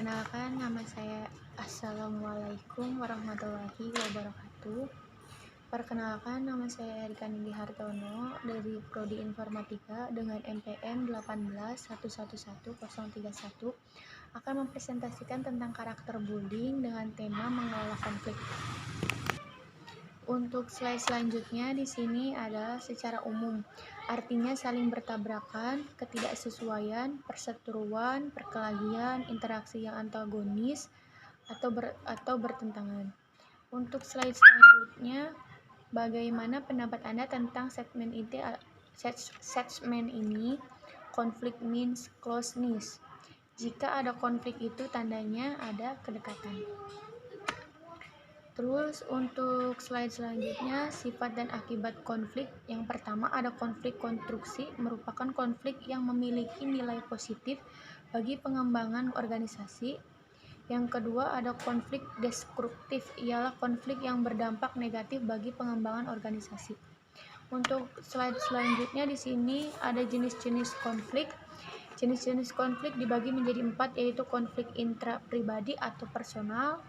Perkenalkan, nama saya. Assalamualaikum warahmatullahi wabarakatuh. Perkenalkan, nama saya Erika Nindi Hartono dari Prodi Informatika dengan NPM 181111031 akan mempresentasikan tentang karakter bullying dengan tema mengelola konflik. Untuk slide selanjutnya di sini adalah secara umum, artinya saling bertabrakan, ketidaksesuaian, perseteruan, perkelahian, interaksi yang antagonis atau bertentangan. Untuk slide selanjutnya, bagaimana pendapat Anda tentang segmen ini? Konflik means closeness. Jika ada konflik itu tandanya ada kedekatan. Terus untuk slide selanjutnya, sifat dan akibat konflik. Yang pertama ada konflik konstruksi, merupakan konflik yang memiliki nilai positif bagi pengembangan organisasi. Yang kedua ada konflik destruktif, ialah konflik yang berdampak negatif bagi pengembangan organisasi. Untuk slide selanjutnya di sini ada jenis-jenis konflik. Jenis-jenis konflik dibagi menjadi 4, yaitu konflik intrapribadi atau personal.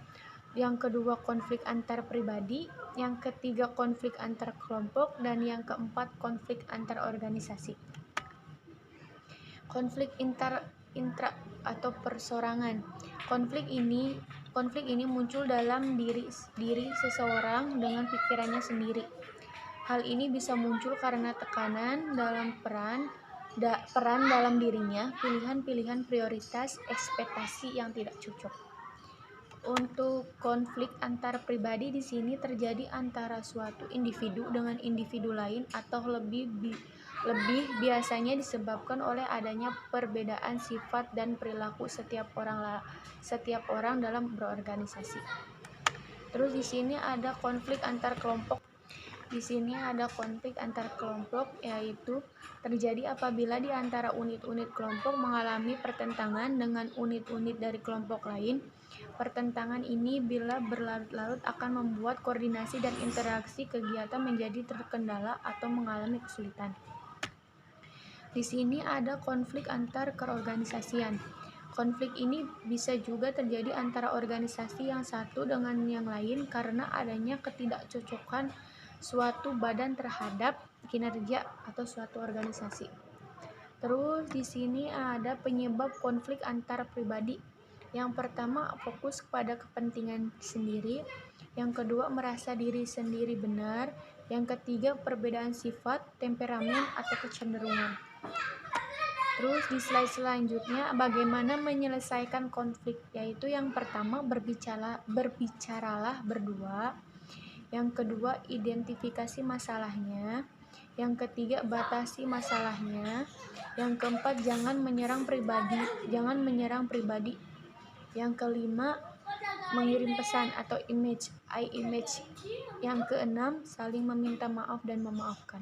Yang kedua konflik antar pribadi, yang ketiga konflik antar kelompok, dan yang keempat konflik antar organisasi. Konflik intra atau persorangan. Konflik ini muncul dalam diri seseorang dengan pikirannya sendiri. Hal ini bisa muncul karena tekanan dalam peran dalam dirinya, pilihan-pilihan prioritas, ekspektasi yang tidak cocok. Untuk konflik antar pribadi di sini terjadi antara suatu individu dengan individu lain atau lebih biasanya disebabkan oleh adanya perbedaan sifat dan perilaku setiap orang dalam berorganisasi. Terus di sini ada konflik antar kelompok. Di sini ada konflik antar kelompok, yaitu terjadi apabila di antara unit-unit kelompok mengalami pertentangan dengan unit-unit dari kelompok lain. Pertentangan ini bila berlarut-larut akan membuat koordinasi dan interaksi kegiatan menjadi terkendala atau mengalami kesulitan. Di sini ada konflik antar keorganisasian. Konflik ini bisa juga terjadi antara organisasi yang satu dengan yang lain karena adanya ketidakcocokan suatu badan terhadap kinerja atau suatu organisasi. Terus di sini ada penyebab konflik antar pribadi. Yang pertama fokus kepada kepentingan sendiri, yang kedua merasa diri sendiri benar, yang ketiga perbedaan sifat, temperamen atau kecenderungan. Terus di slide selanjutnya bagaimana menyelesaikan konflik, yaitu yang pertama berbicaralah berdua, yang kedua identifikasi masalahnya, yang ketiga batasi masalahnya, yang keempat jangan menyerang pribadi, yang kelima mengirim pesan atau image, yang keenam saling meminta maaf dan memaafkan.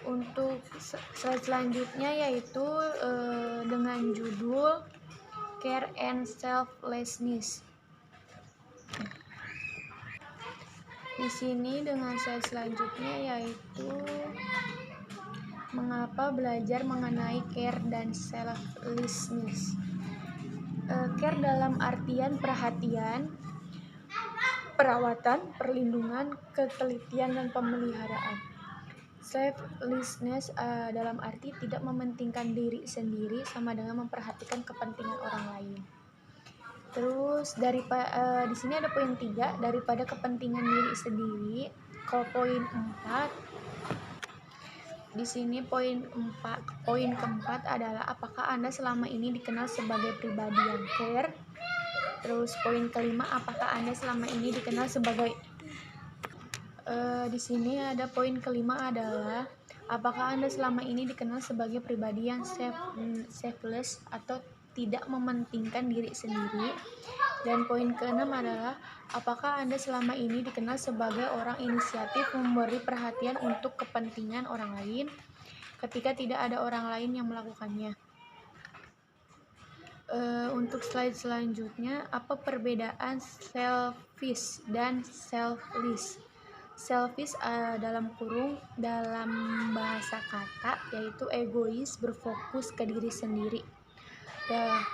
Untuk slide selanjutnya yaitu dengan judul Care and Selflessness. Di sini dengan slide selanjutnya yaitu mengapa belajar mengenai care dan selflessness. Care dalam artian perhatian, perawatan, perlindungan, ketelitian, dan pemeliharaan. Selflessness dalam arti tidak mementingkan diri sendiri sama dengan memperhatikan kepentingan orang lain. Terus di sini ada poin 3, daripada kepentingan diri sendiri. Kalau poin 4, di sini poin keempat adalah apakah Anda selama ini dikenal sebagai pribadi yang care. Terus poin kelima, apakah Anda selama ini dikenal sebagai di sini ada poin kelima adalah apakah Anda selama ini dikenal sebagai pribadi yang selfless atau tidak mementingkan diri sendiri. Dan poin keenam adalah apakah Anda selama ini dikenal sebagai orang inisiatif memberi perhatian untuk kepentingan orang lain ketika tidak ada orang lain yang melakukannya. Untuk slide selanjutnya, apa perbedaan selfish dan selfless? Selfish dalam bahasa kata yaitu egois, berfokus ke diri sendiri.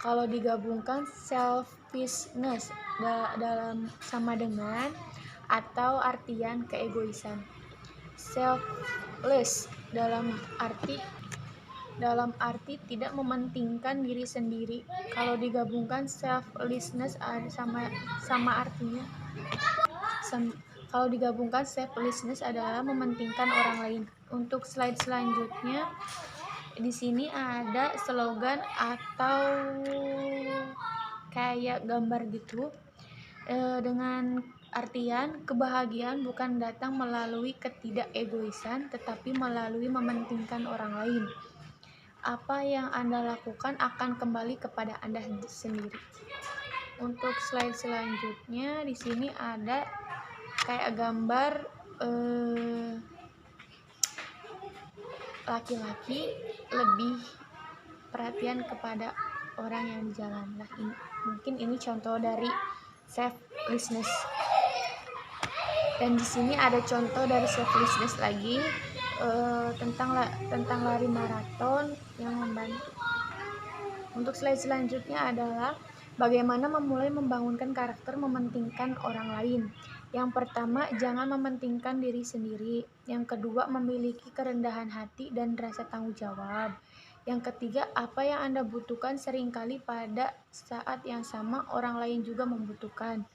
Kalau digabungkan, selfishness dalam sama dengan atau artian keegoisan. Selfless dalam arti tidak mementingkan diri sendiri. Kalau digabungkan, selflessness kalau digabungkan, selflessness adalah mementingkan orang lain. Untuk slide selanjutnya, di sini ada slogan atau kayak gambar gitu, dengan artian kebahagiaan bukan datang melalui ketidakegoisan, tetapi melalui mementingkan orang lain. Apa yang Anda lakukan akan kembali kepada Anda sendiri. Untuk slide selanjutnya, di sini ada kayak gambar laki-laki lebih perhatian kepada orang yang di jalan. Nah, mungkin ini contoh dari selflessness. Dan di sini ada contoh dari selflessness lagi, tentang lari maraton yang membantu. Untuk slide selanjutnya adalah bagaimana memulai membangunkan karakter mementingkan orang lain. Yang pertama, jangan mementingkan diri sendiri. Yang kedua, memiliki kerendahan hati dan rasa tanggung jawab. Yang ketiga, apa yang Anda butuhkan seringkali pada saat yang sama orang lain juga membutuhkan.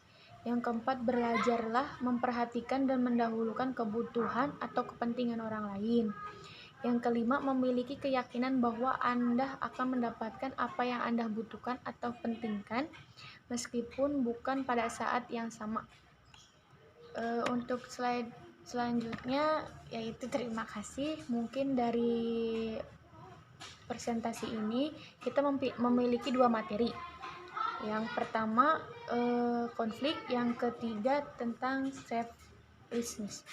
Yang keempat, belajarlah memperhatikan dan mendahulukan kebutuhan atau kepentingan orang lain. Yang kelima, memiliki keyakinan bahwa Anda akan mendapatkan apa yang Anda butuhkan atau pentingkan, meskipun bukan pada saat yang sama. Untuk slide selanjutnya yaitu terima kasih. Mungkin dari presentasi ini kita memiliki 2 materi. Yang pertama konflik, yang ketiga tentang selflessness.